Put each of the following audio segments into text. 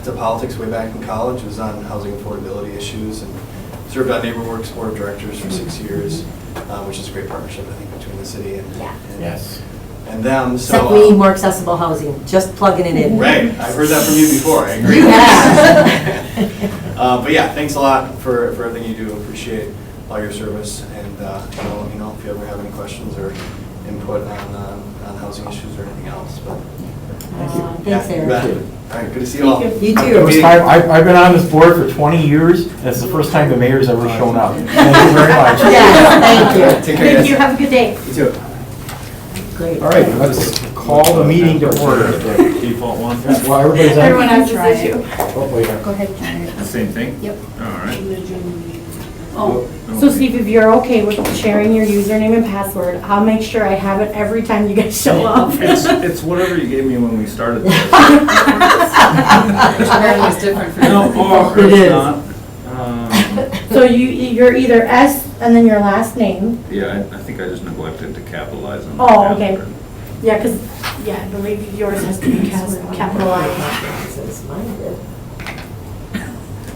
to politics way back in college. It was on housing affordability issues, and served on NeighborWorks Board of Directors for 6 years, which is a great partnership, I think, between the city and, Yes. and them. Except we need more accessible housing, just plugging it in. Right, I've heard that from you before, I agree. Yeah. But yeah, thanks a lot for everything you do. Appreciate all your service, and let me know if you ever have any questions or input on housing issues or anything else. But Thanks, you Eric. bet. All right, good to see you all. You It too. was time, I've been on this board for 20 years, and it's the first time the mayor's ever shown up. Thank you very much. Yeah, thank you. Take care, Thank guys. you, have a good day. You too. Great. All right, let's call the meeting to order. Default one? Well, everybody's on. Everyone has this issue. Oh, wait. Go ahead, try it. The same thing? Yep. All right. Oh, so Steve, if you're okay with sharing your username and password, I'll make sure I have it every time you guys show up. It's whatever you gave me when we started this. It's different for No, different or It it's is. not. So you're either S and then your last name. Yeah, I think I just neglected to capitalize on. Oh, the okay. password. Yeah, because, I believe yours has to be capitalized.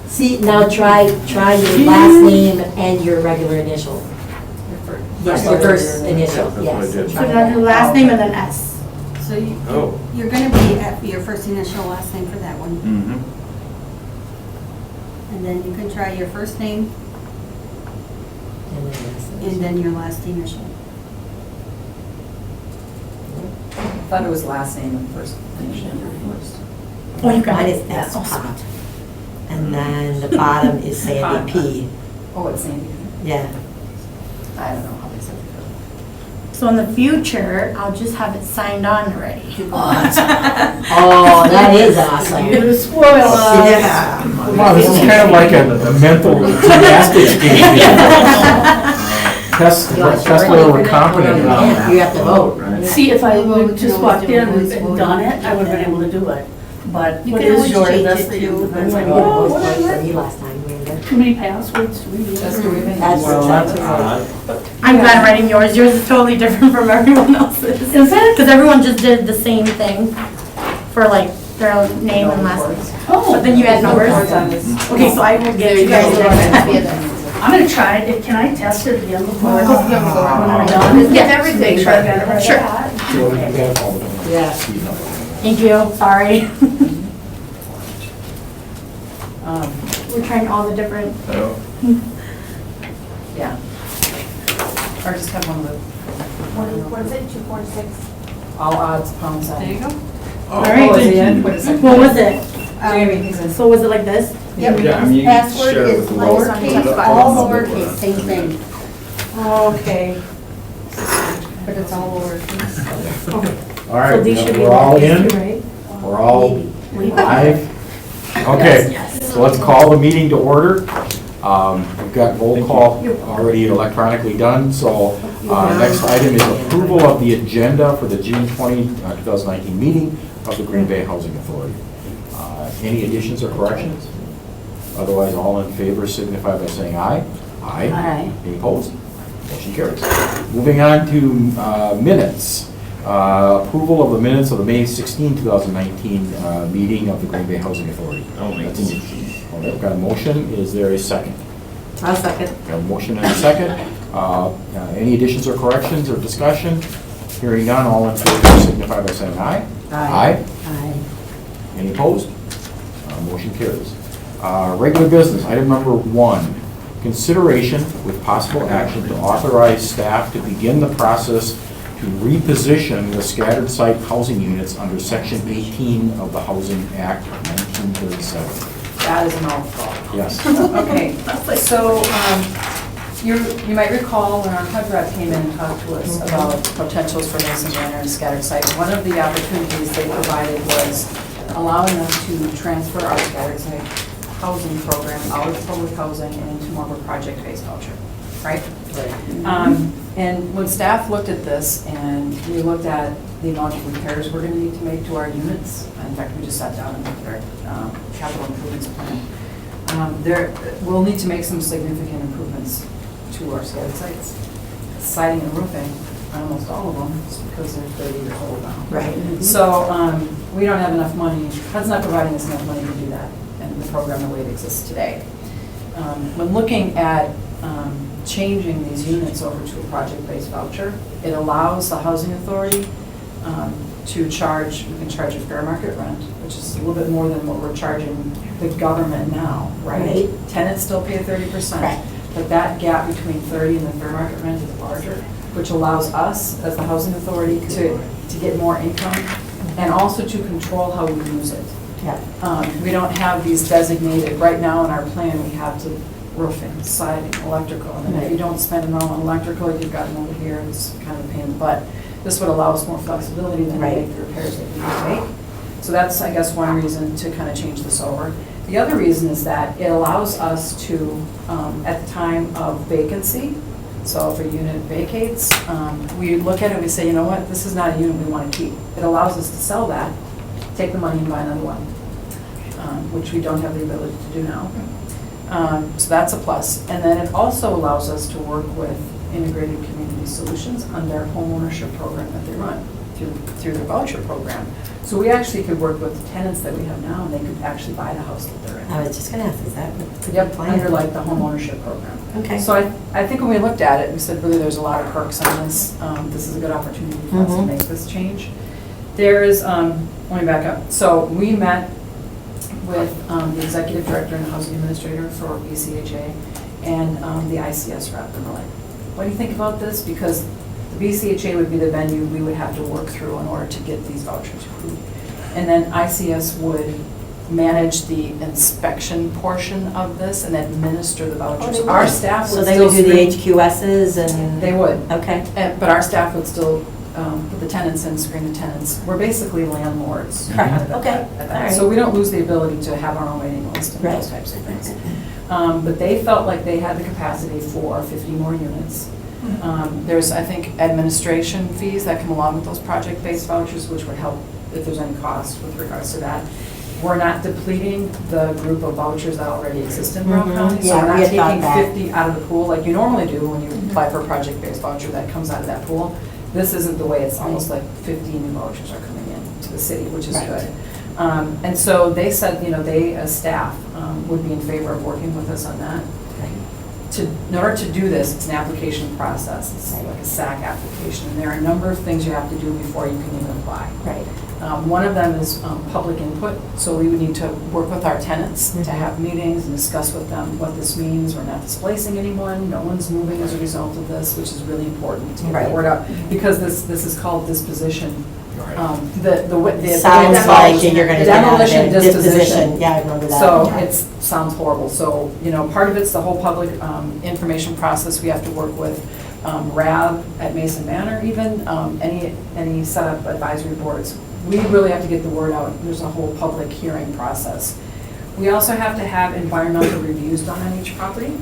See, now try your last name and your regular initial. Yes, your first initial, That's what I yes. did. So now your last name and then S. So Oh. you're gonna be at your first initial, last name for that one. Mm-hmm. And then you can try your first name And then last and initial. then your last initial. Thought it was last name and first initial. Oh, you got Mine it. is S Yeah. Pot. And then the bottom is Sandy P. Oh, it's Sandy. Yeah. I don't know how they said it. So in the future, I'll just have it signed on already. Oh, that is awesome. You spoil us. Yeah. Wow, this is kind of like a mental gymnastics game. Test whether we're competent. Yeah, you have to vote. Right. See, if I Well, we would can just always walked do in a voice and vote. done it, I would have been able to do it. But You what can is always yours, change that's it the to- you. That's Like, what oh, it was what for is me it? last time, remember? Too many passwords to read. That's the way they. That's Well, that's the odd. I'm glad I'm writing yours. Yours is totally different from everyone else's. Is it? Because everyone just did the same thing for like their name and last name. Oh. But then you add numbers. Okay, so I will get you guys next time. I'm gonna try it. Can I test it again before? When we're done? Get everything. Sure, I got it right. Sure. So you got all of them. Yeah. Thank you. Sorry. Um, We're trying all the different. Oh. yeah. Or just have one of the, What is it? 246. all odds, pound sign. There you go. All right. Oh, is the end? What is it? What was it? Jamie, he's in. So was it like this? Yeah, I mean, you can Password share it is with the lower. lowercase, all lowercase, same thing, Okay. but it's all lowercase. All right, So these should be we're all lowercase in, too, right? we're all Maybe. live. Okay, so let's call the meeting to order. We've got roll call already electronically done, so next item is approval of the agenda for the June 2019 meeting of the Green Bay Housing Authority. Any additions or corrections? Otherwise, all in favor signify by saying aye. Aye. Any opposed? Motion carries. Moving on to minutes. Approval of the minutes of the May 16, 2019 meeting of the Green Bay Housing Authority. I'll make That's in- All right, we've got a motion. Is there a second? I'll second. We have a motion and a second. Any additions or corrections or discussion? Hearing none, all in favor signify by saying aye. Aye. Aye. Any opposed? Motion carries. Regular business, item number 1, consideration with possible action to authorize staff to begin the process to reposition the scattered site housing units under Section 18 of the Housing Act of 1937. That is a mouthful. Yes. Okay, so you might recall when our HUD rep came in and talked to us about potentials for Mason Manor and scattered site. One of the opportunities they provided was allowing us to transfer our scattered site housing program out of public housing and into more of a project-based voucher, right? And when staff looked at this and we looked at the amount of repairs we're going to need to make to our units, in fact, we just sat down and looked at our capital improvements plan. We'll need to make some significant improvements to our scattered sites. Siding and roofing almost all of them, it's because they're 30 years old now. Right. So we don't have enough money, HUD's not providing us enough money to do that, and the program the way it exists today. When looking at changing these units over to a project-based voucher, it allows the housing authority to charge, we can charge a fair market rent, which is a little bit more than what we're charging the government now, right? Right. Tenants still pay 30%. Correct. But that gap between 30 and the fair market rent is larger, which allows us, as the housing authority, to get more income and also to control how we use it. Yeah. We don't have these designated, right now in our plan, we have to roofing, siding, electrical, and then if you don't spend it all on electrical, you've got them over here, it's kind of a pain in the butt. This would allow us more flexibility than to Right. make the repairs that we need to make. So that's, I guess, one reason to kind of change this over. The other reason is that it allows us to, at the time of vacancy, so if a unit vacates, we look at it and we say, you know what, this is not a unit we want to keep. It allows us to sell that, take the money and buy another one, which we don't have the ability to do now. So that's a plus. And then it also allows us to work with Integrated Community Solutions on their homeownership program that they run through their voucher program. So we actually could work with the tenants that we have now, and they could actually buy the house that they're in. I was just gonna ask, is that a good Yep, plan? under like the homeownership program. Okay. So I think when we looked at it, we said really there's a lot of perks on this. This is a good opportunity for us to Mhm. make this change. There is, let me back up. So we met with the executive director and the housing administrator for BCHA and the ICS rep, and we're like, what do you think about this? Because the BCHA would be the venue we would have to work through in order to get these vouchers approved. And then ICS would manage the inspection portion of this and administer the vouchers. Our staff So would they still would do the screen- HQSs and? They would. Okay. But our staff would still put the tenants in, screen the tenants. We're basically landlords. Correct. Okay. at that. All right. So we don't lose the ability to have our own waiting list and Right. those types of things. But they felt like they had the capacity for 50 more units. There's, I think, administration fees that come along with those project-based vouchers, which would help if there's any cost with regards to that. We're not depleting the group of vouchers that already exist in Brown Mhm. County. So Yeah, we're we not had thought taking that. 50 out of the pool like you normally do when you apply for a project-based voucher that comes out of that pool. This isn't the way, it's almost like 50 new vouchers are coming in to the city, which is Right. good. And so they said, you know, they, as staff, would be in favor of working with us on that. In order to do this, it's an application process. It's like a SAC application, and there are a number of things you have to do before you can even apply. Right. One of them is public input, so we would need to work with our tenants to Mhm. have meetings and discuss with them what this means. We're not displacing anyone, no one's moving as a result of this, which is really important to get Right. the word out, because this is called disposition. The Sounds like you're gonna get out of demolition it. disposition. Yeah, I remember that. So Yeah. it sounds horrible. So, you know, part of it's the whole public information process. We have to work with RAB at Mason Manor even, any setup advisory boards. We really have to get the word out. There's a whole public hearing process. We also have to have environmental reviews done on each property.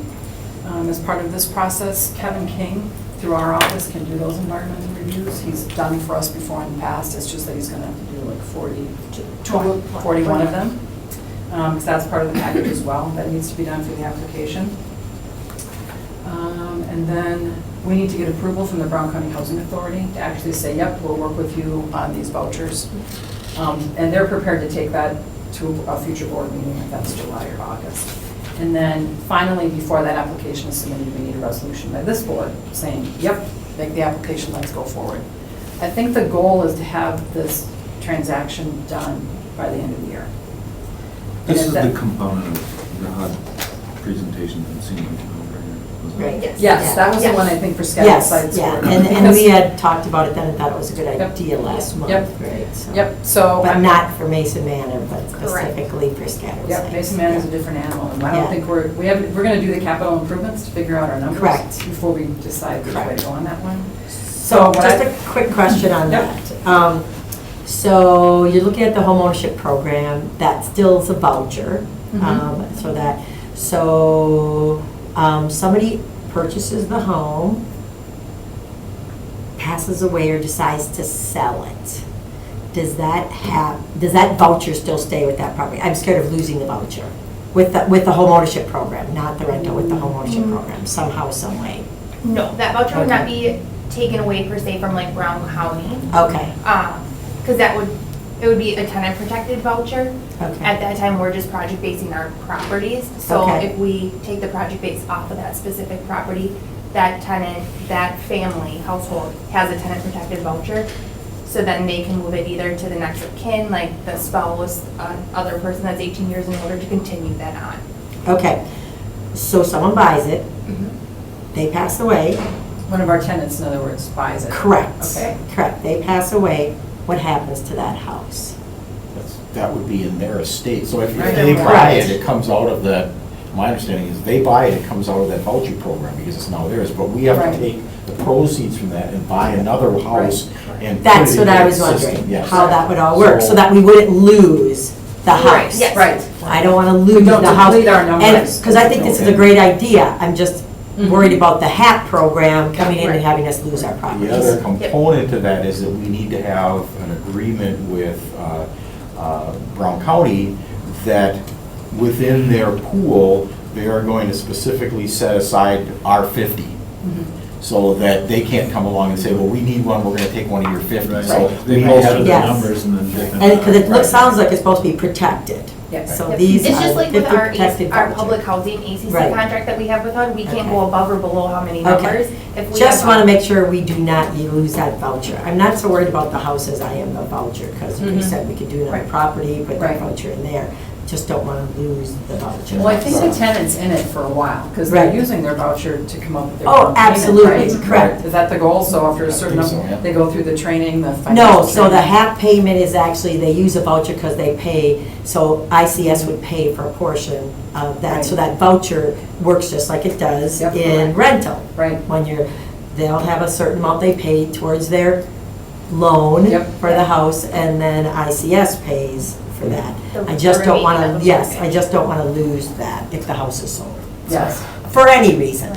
As part of this process, Kevin King, through our office, can do those environmental reviews. He's done for us before in the past. It's just that he's gonna have to do like 41 of them. Because that's part of the package as well, that needs to be done for the application. And then we need to get approval from the Brown County Housing Authority to actually say, yep, we'll work with you on these vouchers. And they're prepared to take that to a future board meeting, if that's July or August. And then finally, before that application is submitted, we need a resolution by this board saying, yep, make the application, let's go forward. I think the goal is to have this transaction done by the end of the year. This And is that- the component of the HUD presentation that seemed like a no-brainer, wasn't it? Right. Yes, that was the Yes. one I think for scattered Yes, sites. yeah, were- and because- we had talked about it then and thought it was a good Yep. idea last month, Yep. right? so- Yep, so. But not for Mason Manor, but Correct. specifically for scattered sites. Yep, Mason Manor is a different animal, and I Yeah. don't think we're gonna do the capital improvements to figure out our numbers. Correct. Before we decide which way Correct. to go on that one. So what just I- a quick question on Yep. that. So you're looking at the homeownership program, that still is a voucher. Mhm. So somebody purchases the home, passes away or decides to sell it. Does that voucher still stay with that property? I'm scared of losing the voucher with the homeownership program, not the rental, with the homeownership program, somehow, some way. No, that voucher would not be taken away per se from like Brown County. Okay, Because it would be a tenant protected voucher. At okay, that time, we're just project basing our properties. So Okay. if we take the project base off of that specific property, that tenant, that family, household has a tenant protected voucher. So then they can move it either to the next of kin, like the spouse, other person that's 18 years in order to continue that on. okay. So someone buys it, they pass away, One of our tenants, in other words, buys it. correct. Okay. Correct, they pass away, what happens to that house? That would be in their estate. So if Right. they buy Correct. it, it comes out of the, my understanding is they buy it, it comes out of that voucher program because it's now theirs. But we have Right. to take the proceeds from that and buy another house and put That's it what in I that was system. wondering, Yes. how that would all work, so that we wouldn't lose the Right, house. yes. Right. I don't want to We lose don't the house. deplete our numbers. Because I think this is a Okay. great idea. I'm just worried about the HAP program coming in Right. and having us lose our The other properties. component to that is that we need to have an agreement with Brown County that within their pool, they are going to specifically set aside our 50. So that they can't come along and say, well, we need one, we're gonna take one of your 50. Right. So They we may have have the Yes. numbers and then dip in. And, because it looks, sounds like it's supposed to be protected. Yes. So Yep. these It's just are like with 50 our, protected our vouchers. public housing ACC Right. contract that we have with HUD, we can't go Okay. above or below how many Okay. numbers. If we Just have want a- to make sure we do not lose that voucher. I'm not so worried about the house as I am the voucher, because you Mhm. said we could do another Right. property, put that Right. voucher in there. Just don't want to lose the voucher. Well, I think the tenant's in it for a while, because they're Right. using their voucher to come up with their Oh, own payment, absolutely, right? correct. Is that the goal? So after a certain, I think so, yeah. they go through the training, the financial No, so the training? HAP payment is actually, they use a voucher because they pay, so ICS would pay for a portion of that. So that voucher works just like it does Yep, in correct. rental. Right. When you're, they'll have a certain amount they pay towards their loan Yep. for the house, and then ICS pays for that. The- I just the don't want remaining to, of yes, the I just don't want to lose that if the house is sold. Yes, For any reason,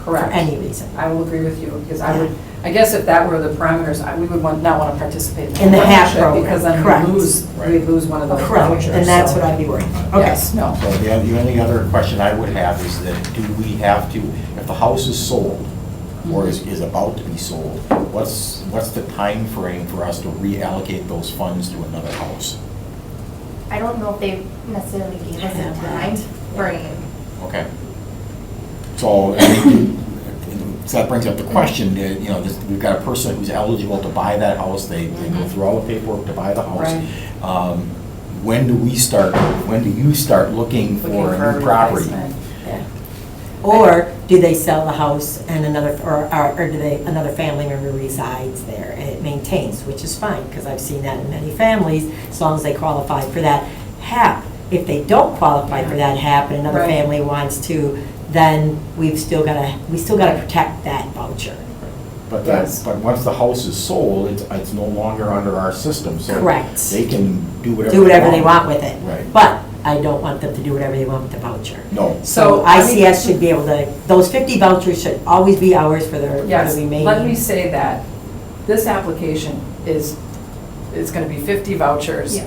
for correct. any reason. I will agree with you, because I would, I guess if that were the parameters, we would not want to participate In the HAP partnership, program, because then correct. we lose one of those Correct, vouchers. and that's so- what I'd be worried about. Okay. Yes, no. So the only other question I would have is that do we have to, if the house is sold or is about to be sold, what's the time frame for us to reallocate those funds to another house? I don't know if they necessarily gave us a time frame. Okay. So, I mean, so that brings up the question, that, you know, we've got a person who's eligible to buy that house, they go through all the paperwork to buy the house. Right. When do you start looking for a new property? replacement. Or do they sell the house and another, or do they, another family member resides there and it maintains, which is fine, because I've seen that in many families, as long as they qualify for that HAP. If they don't qualify for that HAP and another Right. family wants to, then we still gotta protect that voucher. But Yes. but once the house is sold, it's no longer under our system, so Correct. they can do whatever. Do whatever they want with it. Right. But I don't want them to do whatever they want with the voucher. No. So I mean- ICS should be able to, those 50 vouchers should always be ours for the Yes, remaining. let me say that this application is going to be 50 vouchers, Yeah.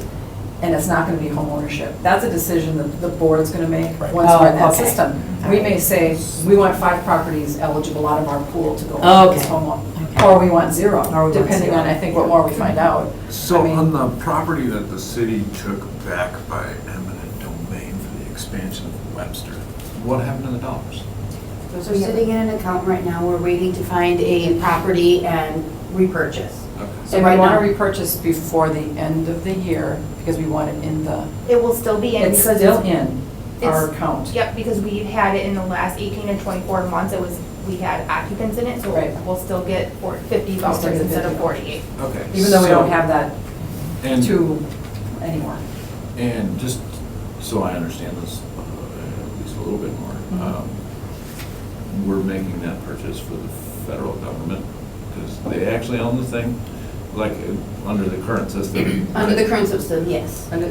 and it's not going to be home ownership. That's a decision that the board is going to make Right. once we're in Oh, that okay. system. We may say, we want 5 properties eligible out of our pool to go into this Okay. home loan. Okay. Or we want 0, Or we want depending 0. on, I think, what more we find out. So I mean- on the property that the city took back by eminent domain for the expansion of Webster, what happened to the dollars? Those are sitting in an account right now. We're waiting to find a property and repurchase. Okay. So And we right want now- to repurchase before the end of the year, because we want it in the, It will still be in it's because still in our it's- account. Yep, because we had it in the last 18 and 24 months, we had occupants in it, so Right. we'll still get 50 We'll still vouchers get instead of 50. 48. Okay. Even though we so- don't have that and- anymore. And just so I understand this at least a little bit more, we're making that purchase for the federal government because they actually own the thing, like under the current system. Under the current system, yes. And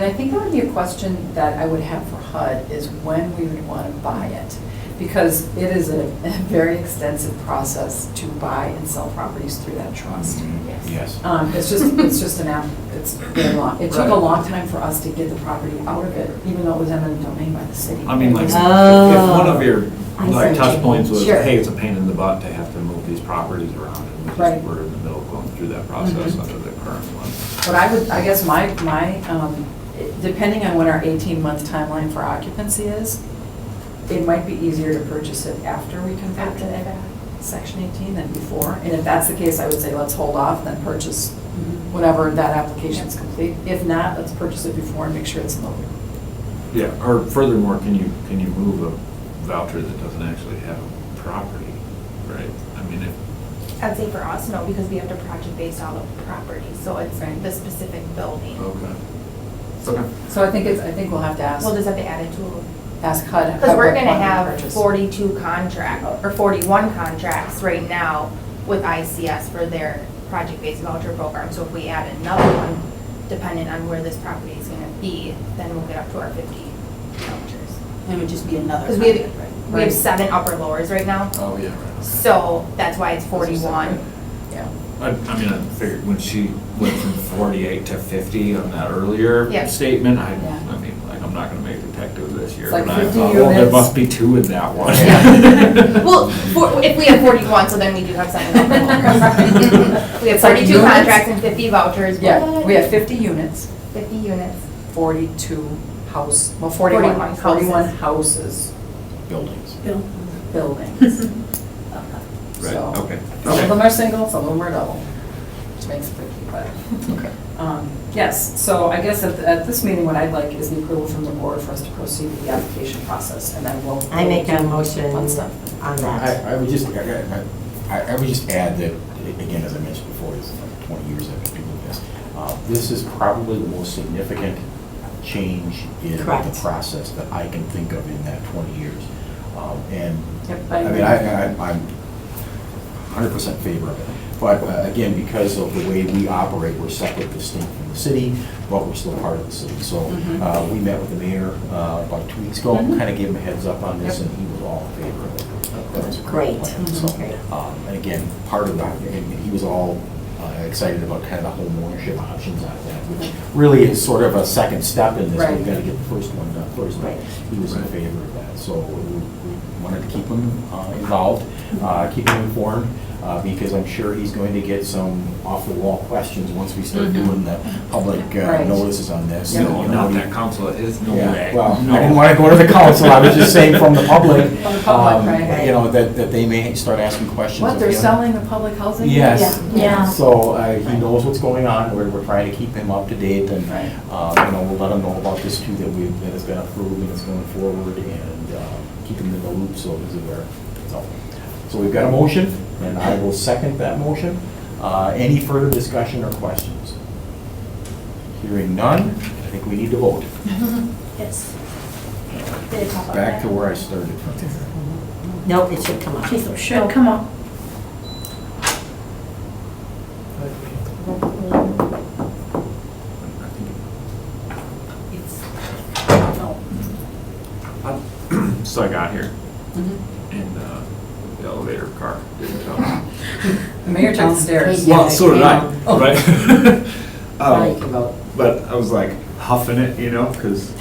I think that would be a question that I would have for HUD, is when we would want to buy it. Because it is a very extensive process to buy and sell properties through that trust. Yes. It's just an app, it's very long. It took a Right. long time for us to get the property out of it, even though it was eminent domain by the city. I mean, like, if Oh. one of your I see like what touch you points mean. was, Sure. hey, it's a pain in the butt to have to move these properties around it. Right. We're in the middle of going through that process under the current one. But I guess depending on what our 18-month timeline for occupancy is, it might be easier to purchase it after we convert After to they've had. Section 18 than before. And if that's the case, I would say let's hold off, then purchase whenever that application is complete. If not, let's purchase it before and make sure it's loaded. Yeah, or furthermore, can you move a voucher that doesn't actually have property, right? I mean, if, I'd say for us, no, because we have to project based on the property, so it's Right. the specific building. okay. Okay. So I think we'll have to ask We'll just have to add it to, HUD. because we're what gonna one we have purchase. 42 contract, or 41 contracts right now with ICS for their project-based voucher program. So if we add another one, depending on where this property is gonna be, then we'll get up to our 50 vouchers. It would just be another. Because we contract, right? have, we have 7 upper lowers right now, Oh, yeah, right. so that's why it's 41. Yeah. I mean, I figured when she went from 48 to 50 on that earlier Yeah. statement, I Yeah. mean, like, I'm not gonna make detective this year. It's like but I 50 thought, well, there units. must be 2 in that one. Well, if we have 41, so then we do have 7 upper lowers. We have It's like 42 units? contracts and 50 vouchers. Yeah, we have 50 units, 50 units. 42 41 41 41 houses. houses, Buildings. buildings. Right, So, okay. Some of them are single, some of them are double, which makes it tricky, but. Okay. Yes, so I guess at this meeting, what I'd like is the approval from the board for us to proceed with the application process, and then we'll. I make a motion Fun stuff. on that. I would just add that, again, as I mentioned before, this is like 20 years I've been doing this. This is probably the most significant change in the Correct. process that I can think of in that 20 years. And, Yep, I agree. mean, I'm 100% favor of it. But again, because of the way we operate, we're separate, distinct from the city, but we're still part of the city. So we met with the mayor about 2 weeks ago, kind of gave him a heads up on this, Yep. and he was all in favor of it. That was a Great. plan. So, Great. and again, part of that, and he was all excited about kind of the home ownership options out of that, which really is sort of a second step in this. Right. We've got to get the first one done first, but he was in favor of that. So we wanted to keep him involved, keep him informed, because I'm sure he's going to get some off-the-wall questions once we start doing the public Right. notices on this. Yeah. You No, know, not he- that council, it is no Yeah, way. well, No. I didn't want to go to the council, I was just saying from the public. From the public, right. You know, that they may start asking questions. What, of they're him. selling the public housing? Yes. Yeah. So he knows what's going on, we're trying to keep him up to date, and, Right. you know, we'll let him know about this too, that has been approved and it's going forward, and keep him in the loop so he's aware. So we've got a motion, and I will second that motion. Any further discussion or questions? Hearing none, I think we need to vote. Yes. Did it pop up Back to there? where I started from. Nope, it should come up. Should come up. So I got here, Mhm. and the elevator car didn't come. The mayor took the stairs. Yeah, Well, so did I, came right? Now you can vote. But I was like huffing it, you know, because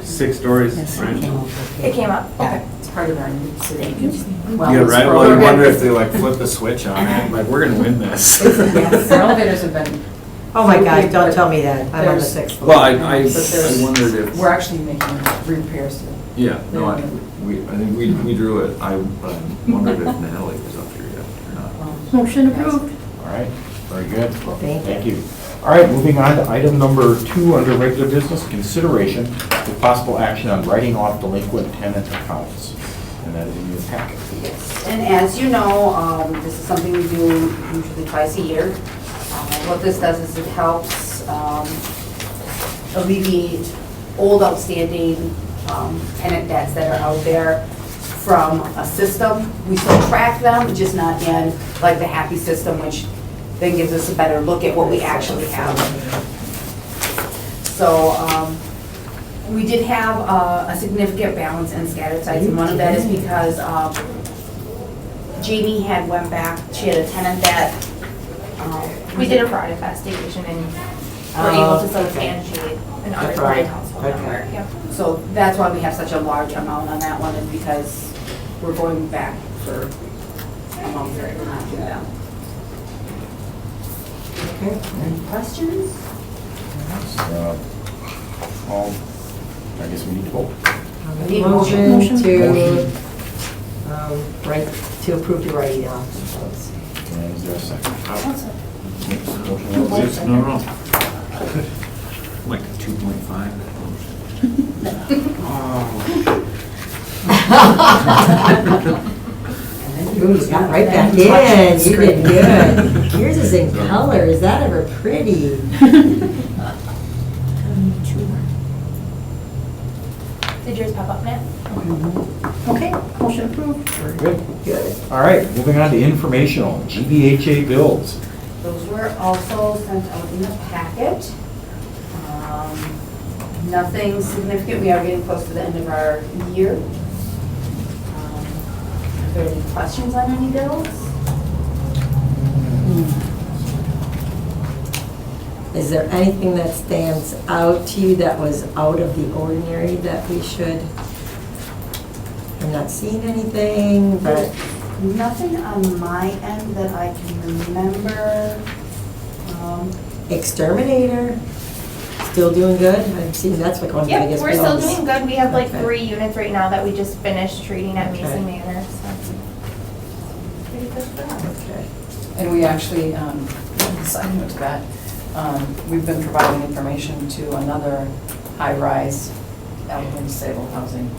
6 stories, Yes, right? it came up. It came up, okay. It's part of our new city. Yeah, Well, it's right, for- well, you wonder if they like flip the switch on it, like, we're gonna win this. Yes, our elevators have been. Oh my God, don't tell me that. I'm on the There's- 6th floor. Well, I But there's- wondered if. We're actually making repairs to it. Yeah, no, I think we drew it, I wondered if Natalie was up here yet or not. Motion approved. All right, very good. Thank you. All right, moving on to item number 2 under regular business, consideration with possible action on writing off delinquent tenant accounts. And that is in your packet. And as you know, this is something we do usually twice a year. What this does is it helps alleviate old outstanding tenant debts that are out there from a system. We still track them, just not in like the Happy system, which then gives us a better look at what we actually have. So we did have a significant balance in scattered sites, and one of that is because Jamie had went back, she had a tenant that. We did a fraud investigation and were able to substantiate an unreported household number. Yep. So that's why we have such a large amount on that one, is because we're going back for Mumford, not do them. Okay. Any questions? I guess we need to vote. Need a Motion motion? to, right, to approve the writing off. And is there a second? No. Like 2.5. Ooh, you got right back in, you did good. Yours is in color, is that ever pretty? Did yours pop up now? Okay, motion approved. Very good. Good. All right, moving on to informational, GBHA bills. Those were also sent out in the packet. Nothing significant, we are getting close to the end of our year. Are there any questions on any bills? Is there anything that stands out to you that was out of the ordinary that we should? I'm not seeing anything, but Nothing on my end that I can remember. exterminator, still doing good? I'm seeing that's like one of the Yep, biggest we're still bills. doing good. We have like Okay. 3 units right now that we just finished treating at Mason Okay. Manor, so. Pretty good for us. Okay. And we actually, side note to that, we've been providing information to another high-rise elderly disabled housing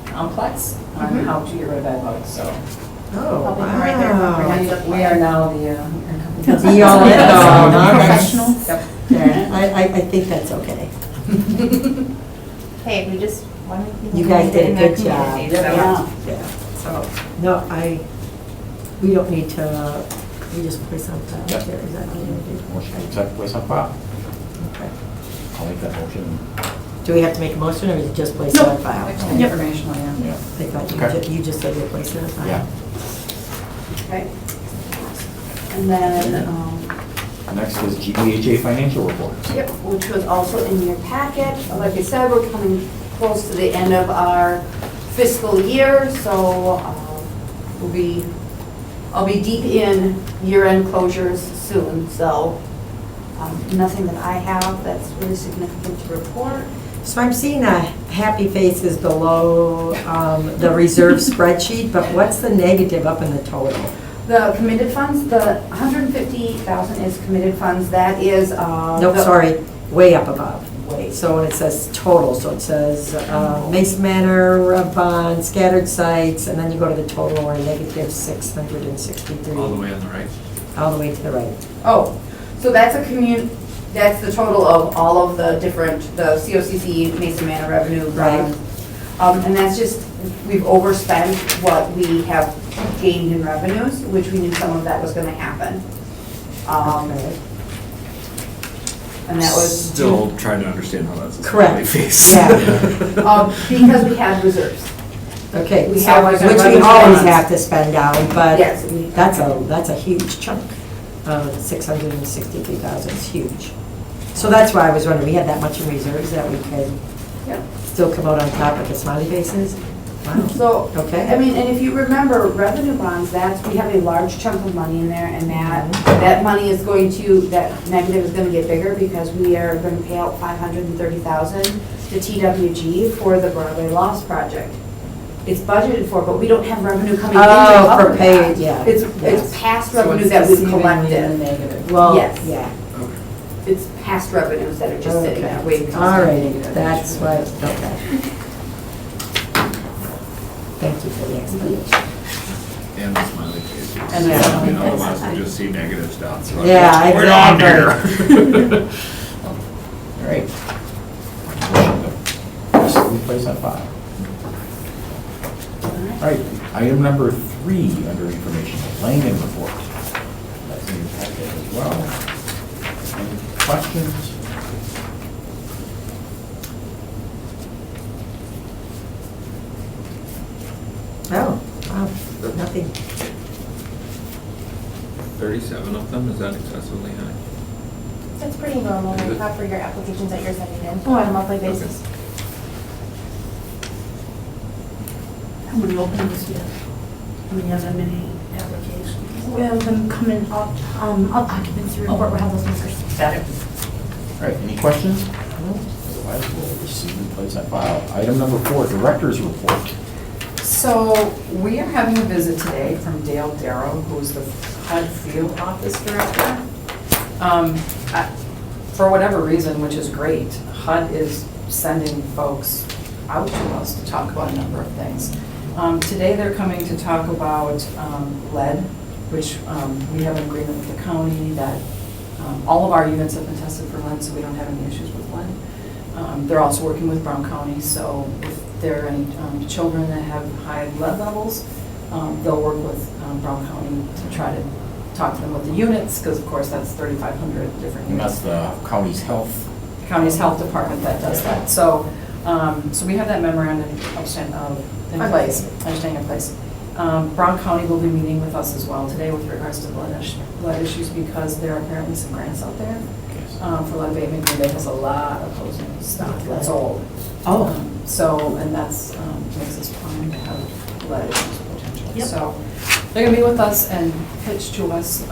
complex on Mhm. how to get rid of bed bugs, so. Oh, Helping them write their wow. comprehensive We are now the. Be all in, oh, no, that's- Professional. Yep. Yeah, I think that's okay. Hey, we just want to. You guys did a good job. Yeah. Yeah, so, no, we don't need to, we just place on file there, is that what you do? Motion to accept, place on file. Okay. I'll make that motion. Do we have to make a motion, or is it just place it on file? Informational, yeah. Yeah. I thought Okay. you just said you place it on file. Yeah. Okay. And then, Next is GBHA financial reports. yep, which was also in your packet. Like I said, we're coming close to the end of our fiscal year, so I'll be deep in year-end closures soon, so nothing that I have that's really significant to report. So I'm seeing happy faces below the reserve spreadsheet, but what's the negative up in the total? The committed funds, the 150,000 is committed funds, that is. Nope, sorry, way up above. So when it says total, so it says Mason Manor bond, scattered sites, and then you go to the total, or negative 663. All the way on the right. All the way to the right. Oh, so that's that's the total of all of the different, the COCC, Mason Manor revenue. Right. And that's just, we've overspent what we have gained in revenues, which we knew some of that was gonna happen. Okay. And that was. Still trying to understand how that's. a Correct. smiley face. Yeah. Because we had reserves. Okay, We so, have which our we revenue always balance. have to spend down, but Yes. that's a huge chunk. 663,000 is huge. So that's why I was wondering, we had that much in reserves that we could Yep. still come out on top with the smiley faces? Wow. So, Okay. I mean, and if you remember, revenue bonds, we have a large chunk of money in there, and that money is going to, that negative is gonna get bigger, because we are gonna pay out $530,000 to TWG for the Broadway Lost project. It's budgeted for, but we don't have revenue coming in to Oh, cover for paid, that. yeah. It's Yes. past revenue that we've collected. Negative. Well, Yes. yeah. It's past revenues that are just sitting there waiting. All right, that's what, okay. Thank you for the explanation. And the smiley face. And the Yeah. smiley I mean, face. otherwise we just see negative stuff. So Yeah, we're on exactly. All right. Motion to receive, place on file. All right, item number 3 under information, Langen report. That's in your packet as well. Any questions? Oh, wow, nothing. 37 of them, is that excessively high? That's pretty normal, Is right, it? Pat, for your applications that you're sending in on a monthly basis. How many openings do you have? Do we have that many applications? We have them come in, occupancy report, we'll have those numbers. Got it. All right, any questions? Otherwise, we'll receive and place on file. Item number 4, Director's Report. So we are having a visit today from Dale Darrow, who's the HUD Field Office Director. For whatever reason, which is great, HUD is sending folks out to us to talk about a number of things. Today, they're coming to talk about lead, which we have an agreement with the county that all of our units have been tested for lead, so we don't have any issues with lead. They're also working with Brown County, so if there are any children that have high lead levels, they'll work with Brown County to try to talk to them with the units, because of course that's 3,500 different And that's units. the county's health. County's health department that does that. So, so we have that memorandum in place, understanding in place. Brown County will be meeting with us as well today with regards to lead issues, because there are apparently some grants out there for lead abatement. Green Bay has a lot of housing stuff that's old. Oh. So, and that's, makes us prime to have lead issues potentially. Yep. So they're gonna be with us and pitch to us,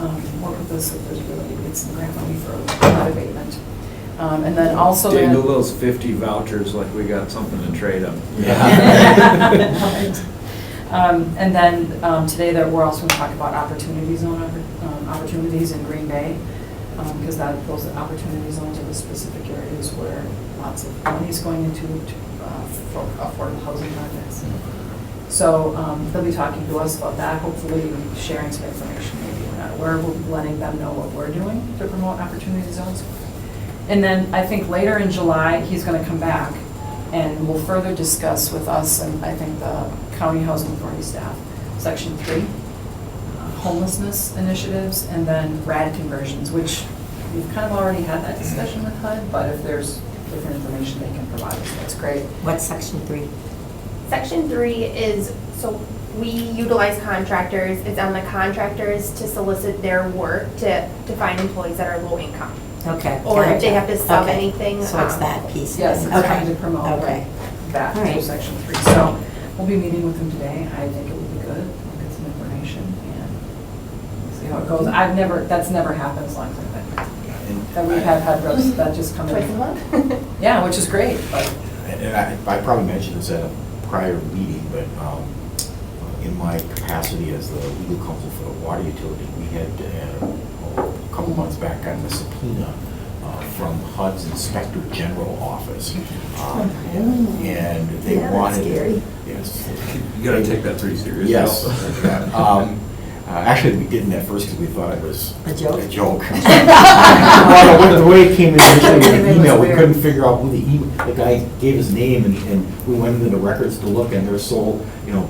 work with us if there's really, get some grant money for lead abatement. And then also. Dangle those 50 vouchers like we got something to trade them. Right. And then today we're also going to talk about opportunity zone opportunities in Green Bay, because those opportunity zones are the specific areas where lots of money is going into for affordable housing projects. So they'll be talking to us about that, hopefully sharing some information maybe we're not aware of, letting them know what we're doing to promote opportunity zones. And then I think later in July, he's going to come back and we'll further discuss with us and I think the County Housing Authority staff, Section 3, homelessness initiatives, and then RAD conversions, which we've kind of already had that discussion with HUD, but if there's different information they can provide us, that's great. What's Section 3? Section 3 is, so we utilize contractors. It's on the contractors to solicit their work to find employees that are low income. Okay. Or if they gotcha. have to sub Okay. anything. So it's that piece. Yes, it's Okay. trying to promote Okay. that All right. through Section 3. So we'll be meeting with them today. I think it will be good. We'll get some information and see how it goes. That's never happened like that. That we've had HUD reps that just come Twice a in. month. Yeah, which is great, but. And I probably mentioned this at a prior meeting, but in my capacity as the legal counsel for the water utility, we had a couple months back gotten a subpoena from HUD's Inspector General office. And they wanted. scary. Yes. You gotta take that pretty seriously. Yes. also. Actually, we didn't at first because we thought it was A joke? A joke. Well, the way it came in initially with It the was email, we weird. couldn't figure out who the guy gave his name, and we went into the records to look, and there's so,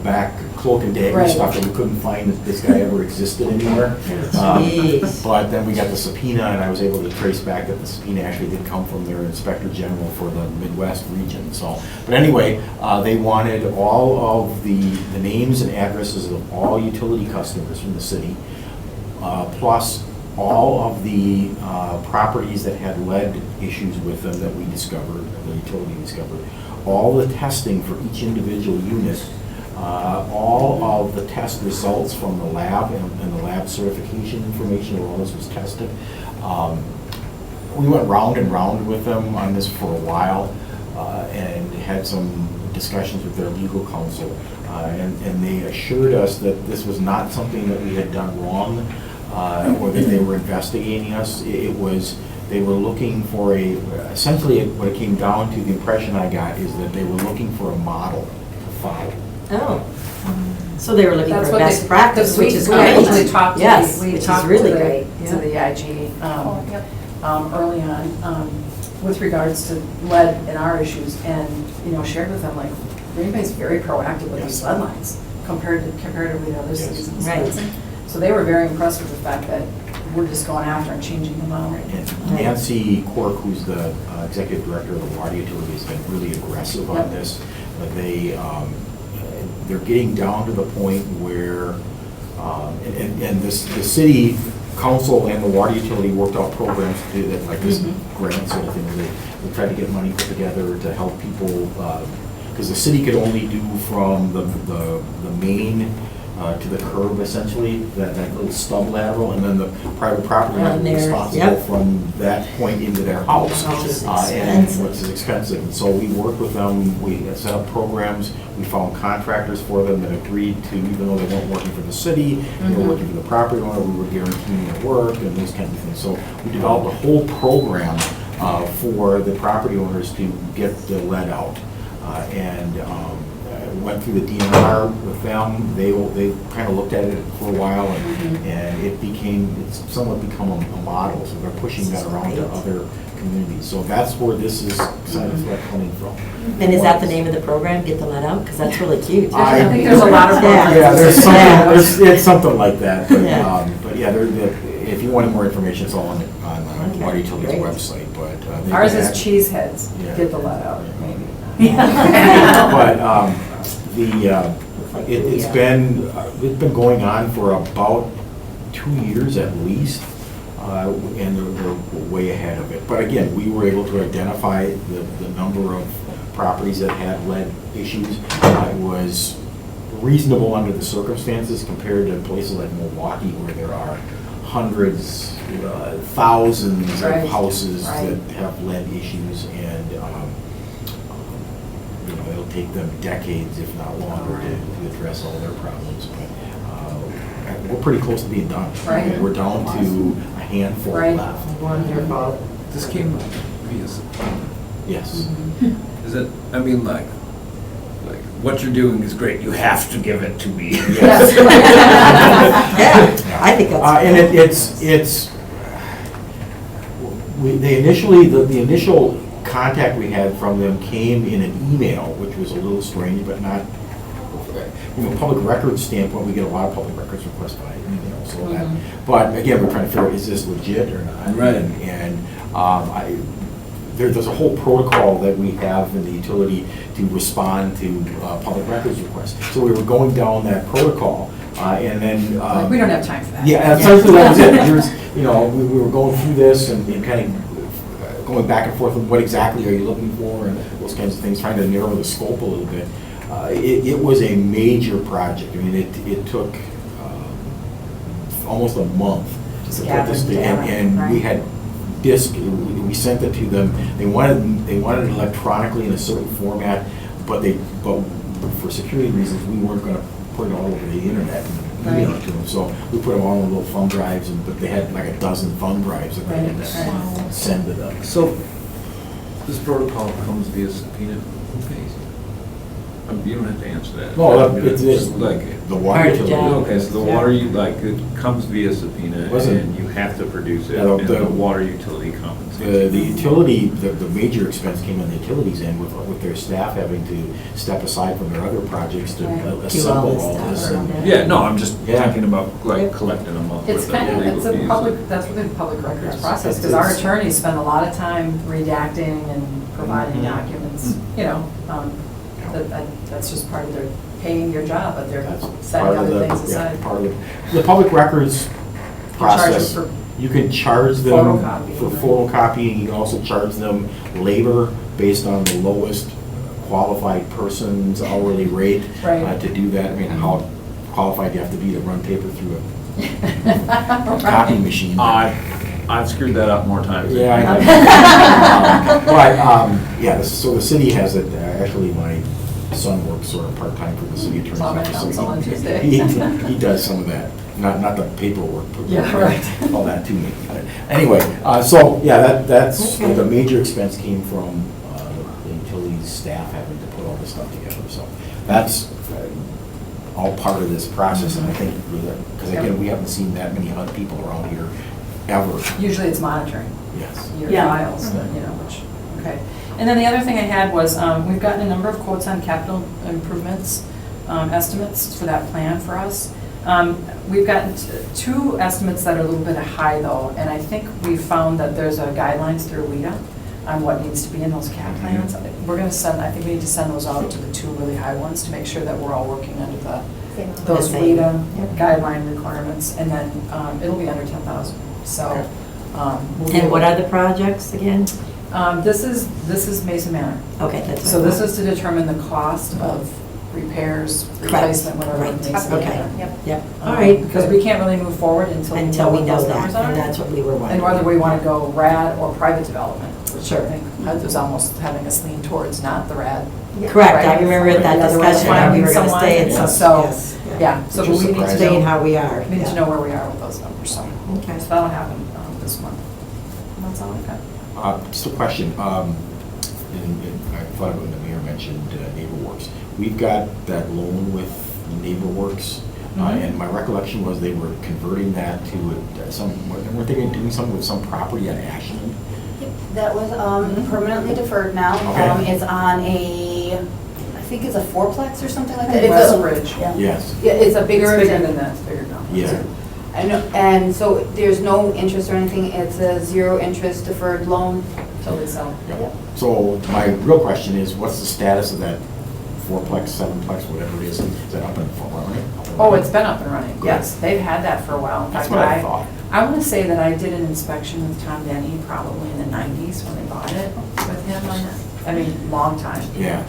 back cloak and dagger Right. stuff, and we couldn't find that this guy ever existed anywhere. Jeez. But then we got the subpoena, and I was able to trace back that the subpoena actually did come from their Inspector General for the Midwest region, so. But anyway, they wanted all of the names and addresses of all utility customers from the city, plus all of the properties that had lead issues with them that we discovered, the utility discovered, all the testing for each individual unit, all of the test results from the lab and the lab certification information where all this was tested. We went round and round with them on this for a while and had some discussions with their legal counsel. And they assured us that this was not something that we had done wrong or that they were investigating us. It was, they were looking for essentially what it came down to, the impression I got is that they were looking for a model to follow. Oh. So they were looking That's for what best they- practice, which is we great. actually talked to Yes, we which is talked really to the- great. To the IG early on with regards to lead and our issues, and shared with them like Green Bay's very proactive with these lead lines comparatively to other cities and Right. states. So they were very impressed with the fact that we're just going after and changing them out. And Nancy Cork, who's the executive director of the water utility, has been really aggressive on Yep. this. But they're getting down to the point where, and the city council and the water utility worked out programs to do that, like this grant sort of thing. They tried to get money put together to help people, because the city could only do from the main to the curb essentially, that little stub lateral, and then the private property owner Down is there, responsible yep. from that point into their house. Which is And expensive. which is expensive. And so we worked with them, we set up programs, we found contractors for them that agreed to, even though they weren't working for the city, they were working for the property owner, we were guaranteeing their work and those kinds of things. So we developed a whole program for the property owners to get the lead out. And went through the DNR with them. They kind of looked at it for a while, and it's somewhat become a model. So they're pushing that around to other communities. So that's where this is kind of coming from. And is that the name of the program, Get the Lead Out? Because that's really cute. I think there's a lot of Yeah. Yeah, there's something. It's something like that. But Yeah. but yeah, if you wanted more information, it's all on Okay, Water Utilities great. website. But they Ours can is act- Cheeseheads, Yeah. get the lead out, maybe. But it's been going on for about 2 years at least, and they're way ahead of it. But again, we were able to identify the number of properties that had lead issues. It was reasonable under the circumstances compared to places like Milwaukee where there are hundreds, thousands Right, of houses right. that have lead issues, and it'll take them decades, if not longer, to address all their problems. But we're pretty close to being done. Right. We're down to a handful Right. left. Wonderful. This came via subpoena. Yes. Is it, I mean, like, what you're doing is great, you have to give it to me. Yes. Yeah, I think that's. And the initial contact we had from them came in an email, which was a little strange, but not, from a public records standpoint, we get a lot of public records requests by email, so that, but again, we're trying to figure out, is this legit or not? Right. And there's a whole protocol that we have in the utility to respond to public records requests. So we were going down that protocol, and then. We don't have time for that. Yeah, essentially that was it. We were going through this and kind of going back and forth with what exactly are you looking for and those kinds of things, trying to narrow the scope a little bit. It was a major project. I mean, it took almost a month to put this together, and we had disk. We sent it to them. They wanted it electronically in a certain format, but for security reasons, we weren't going to put it all over the internet and email it to them. So we put them all in little thumb drives, but they had like a dozen thumb drives that they had to send to them. So, this protocol comes via subpoena, who pays you? You don't have to answer that. No, it's just like, the water Hard utility. job. okay, so the water, it comes via subpoena, Wasn't- and you have to produce it, Yeah, and the- the water utility compensates. The utility, the major expense came on the utilities end with their staff having to step aside from their other projects to assemble all this. and- Yeah, no, I'm just Yeah. thinking about like collecting them up. It's with the kind of, legal it's a fees. public, that's within the public records Yes. process, because our attorneys spend a lot of time redacting and providing documents, that's just part of their paying your job, but they're That's setting part of other the- things yeah, aside. part of the public records charge them process. for You can charge them photocopying, for right? photocopying, you can also charge them labor based on the lowest qualified person's hourly rate Right. to do that. I mean, how qualified do you have to be to run paper through a copy machine? I've screwed that up more times. Yeah, I know. But, so the city has it, actually, my son works sort of part-time for the city attorney's Saw my office. so counsel on Tuesday. He does some of that, not the paperwork. but Yeah, right. all that to me. But anyway, that's, the major expense came from the utilities staff having to put all this stuff together. So that's all part of this process, and I think, because again, we haven't seen that many other people around here ever. Usually it's monitoring Yes. your Yeah. files, which, okay. And then the other thing I had was, we've gotten a number of quotes on capital improvements, estimates for that plan for us. We've gotten two estimates that are a little bit high though, and I think we found that there's a guidelines through WIDA on what needs to be in those cap plans. We're gonna I think we need to send those out to the two really high ones to make sure that we're all working under those The same. WIDA guideline requirements, and then it'll be under 10,000, so. we'll be And what able- are the projects again? This is Mason Manor. Okay, that's. So this is to determine the cost of repairs, Correct. replacement, whatever Right. it makes it. Okay. Yep. Yep, all right. Because we can't really move forward until we know we what know those that, numbers and are. that's what we were wondering. And whether we want to go RAD or private development, which Sure. I think HUD was almost having us lean towards not the RAD. Correct, I Right. remember that Otherwise discussion, how we were gonna finding stay in someone, some, so, yes. Yeah, so Which we is need to surprising. Staying know, how we are. we need yeah. to know where we are with those numbers, so. Okay. So that'll happen this month. And that's all I've got. Just a question, and I thought when the mayor mentioned NeighborWorks. We've got that loan with NeighborWorks, Mhm. and my recollection was they were converting that to some, weren't they doing something with some property on Ashland? That was permanently deferred now. Okay. It's on I think it's a fourplex or something like that. West It's a- Ridge. Yeah. Yes. Yeah, it's a bigger. It's bigger than that, it's bigger now. Yeah. I know, and so there's no interest or anything. It's a zero interest deferred loan. Till they sell. Yep. So my real question is, what's the status of that fourplex, sevenplex, whatever it is? Is that up and running? Oh, it's been up and running, Good. yes. They've had that for a while. In That's fact, what I thought. I want to say that I did an inspection with Tom Denny probably in the 90s when they bought it with him on that. I mean, long time. Yeah.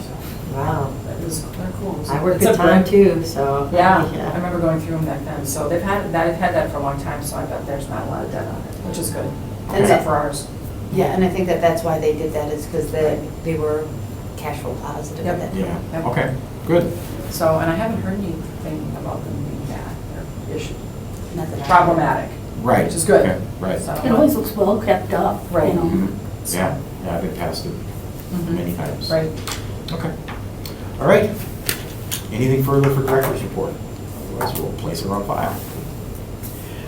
Wow, It was, they're cool. I worked It's with a Tom brick. too, so. Yeah, I remember going through them back then. So they've had that for a long time, so I bet there's not a lot of debt on it, which is good. Okay. Except for ours. Yeah, and I think that's why they did that, is because they were cash flow positive. Yep. at that Yeah, time. Yep. okay, good. So, and I haven't heard anything about them being bad or issue, Not that I- problematic. Right. Which is good. Okay, right. So- It always looks well kept up. you Right. know. Mhm. So- Yeah, yeah, I've been past it Mhm. many times. Right. Okay. All right. Anything further for director's report? Otherwise, we'll place it on file.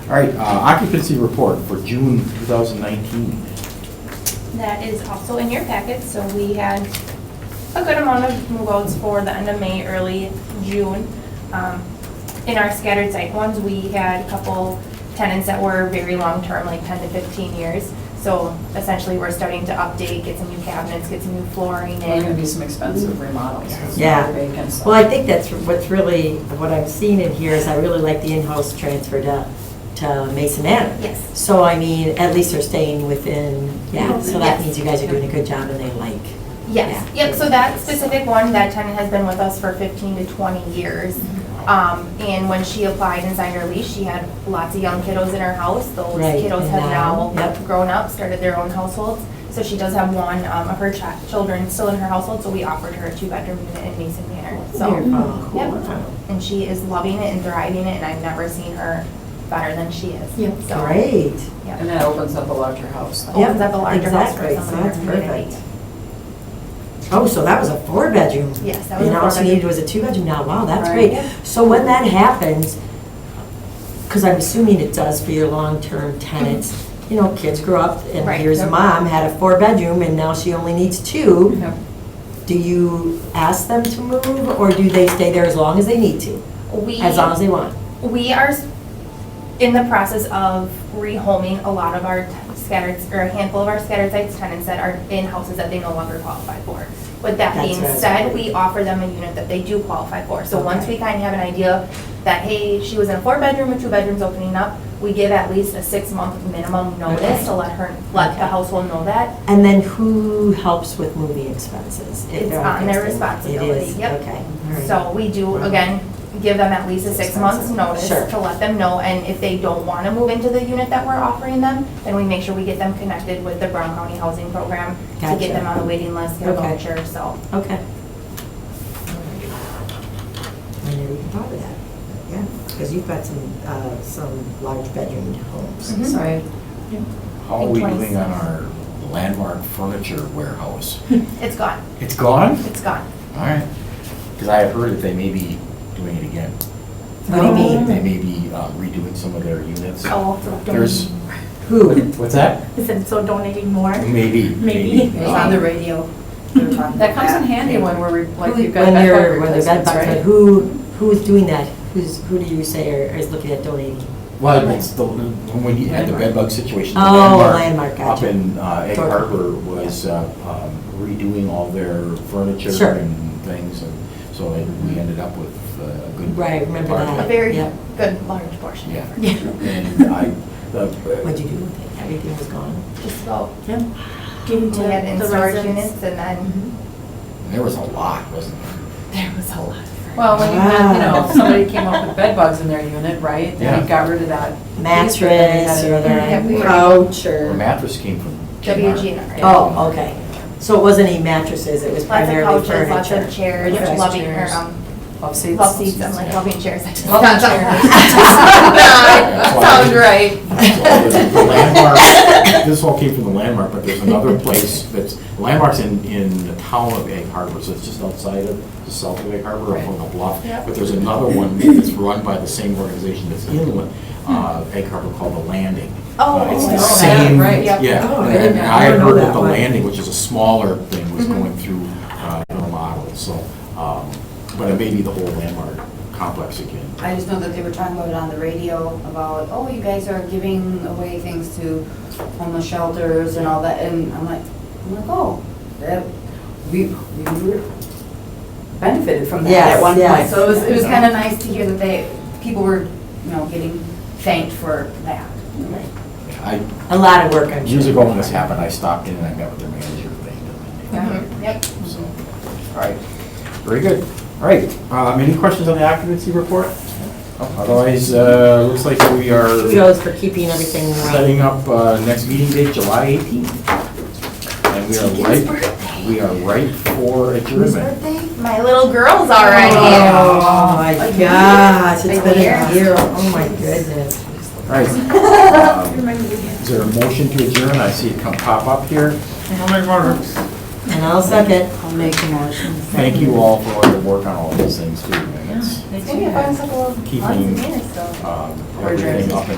All right, occupancy report for June 2019. That is also in your packet, so we had a good amount of move-outs for the end of May, early June. In our scattered site ones, we had a couple tenants that were very long-term, like 10 to 15 years. So essentially, we're starting to update, get some new cabinets, get some new flooring There's going to in. be some expensive remodels. 'cause Yeah. they're vacant, so. Well, I think that's what's really, what I'm seeing in here is I really like the in-house transfer to Mason Manor. Yes. So, I mean, at least they're staying within, yeah, so that Yes. means you guys are doing a good job and they like. Yes, Yeah. yep, so that specific one, that tenant has been with us for 15 to 20 years. And when she applied and signed her lease, she had lots of young kiddos in her house. Those Right, kiddos and have now- now yep. grown up, started their own households. So she does have one of her children still in her household, so we offered her a 2-bedroom unit in Mason Manor. So, Wonderful. yep, and she is loving it and thriving it, and I've never seen her better than she is. Yep. So, Great. yep. And that opens up a larger house. Opens up a larger house for Exactly, so someone in that's her community. perfect. Oh, so that was a 4-bedroom? Yes, that was a And all she 4-bedroom. needed was a 2-bedroom now, wow, that's Right. great. So when that happens, because I'm assuming it does for your long-term tenants, you know, kids grow up, and Right. here's a mom, had a 4-bedroom, and now she only needs 2. Yep. Do you ask them to move, or do they stay there as long as they need to? As long as they want? We are in the process of rehoming a lot of our scattered, or a handful of our scattered sites tenants that are in houses that they no longer qualify for. With that That's being what I was said, wondering. we offer them a unit that they do qualify for. So once Okay. we kind of have an idea that, hey, she was in a 4-bedroom with 2 bedrooms opening up, we give at least a 6-month minimum notice Okay. to let the Okay. household know that. And then who helps with moving expenses? It's Okay, on their it responsibility, is, yep. okay. all right. So we do, again, give them at least a 6 months notice Sure. to let them know, and if they don't want to move into the unit that we're offering them, then we make sure we get them connected with the Brown County Housing Program to Gotcha. get them on the waiting list, get a Okay. voucher, so. Okay. I never even thought of that. Yeah, because you've got some large bedroom homes. Mhm. So- Right. How are we Think doing 20. on our landmark furniture warehouse? It's gone, It's gone? it's gone. All right. Because I have heard that they may be doing it again. What do you mean? They may be redoing some of their units. Oh, There's, Who? what's that? Is it so donating more? Maybe. Maybe. It was on the radio. They were talking That about comes in handy when we're, like, you've got When bed they're, bug when they're bed replacements, bugs, right? but who is doing that? Who do you say is looking at donating? Well, it's the, when you had the bedbug situation. the Oh, Landmark, Up gotcha. in Egg Dorking. Harbor was redoing all their furniture Sure. and things, and so we ended up with a good. Right, remember part of that. A it. very Yep. good, large portion. Yeah. Yeah. And What'd you do with it? Everything was gone? Just about, Yep. Give to we had in the storage residents. units, and then there was a lot, wasn't there? there was a lot of Well, when you had, you know, somebody came up with bed bugs in their unit, right? Then Yeah. you got rid of that. Mattress or Yeah, we- their couch The or, mattress came from. WG&R. oh, okay. So it wasn't any mattresses, it was Lots of primarily couches, lots furniture. of chairs, Furniture, loving, chairs. love Love seats, I'm like loving chairs. I just Loving got something. chairs. Sounds right. The Landmark, this all came from the Landmark, but there's another place that's, Landmark's in the town of Egg Harbor, so it's just outside of, just south of Egg Harbor, up on the bluff. Yep. But there's another one that's run by the same organization that's in Egg Harbor called The Landing. Oh, It's the oh, same, right, yep. yeah. Oh, I And didn't- I I had didn't know heard that that The one. Landing, which is a smaller thing, was Mhm. going through the model, so, but it may be the whole Landmark complex again. I just know that they were talking about it on the radio, about, oh, you guys are giving away things to homeless shelters and all that, and I'm like, oh, we were benefited from that Yes, at one yes. point. So it was kind of nice to hear that people were, getting thanked for that. A lot of work, I'm sure. Years ago when this happened, I stopped in and I met with their manager. Mhm, Yep. So, all right, very good. All right, any questions on the occupancy report? Otherwise, looks like we are Kudos for keeping everything right. setting up next meeting date, July 18th. And we are right for adjournment. My little girl's already. Oh my gosh, it's A been year? a year, oh my goodness. All right. Is there a motion to adjourn? I see it come pop up here. And I'll second. I'll make a motion. Thank you all for all your work on all these things too. And it's It's gonna be a fun couple of months keeping and years, so. everything up and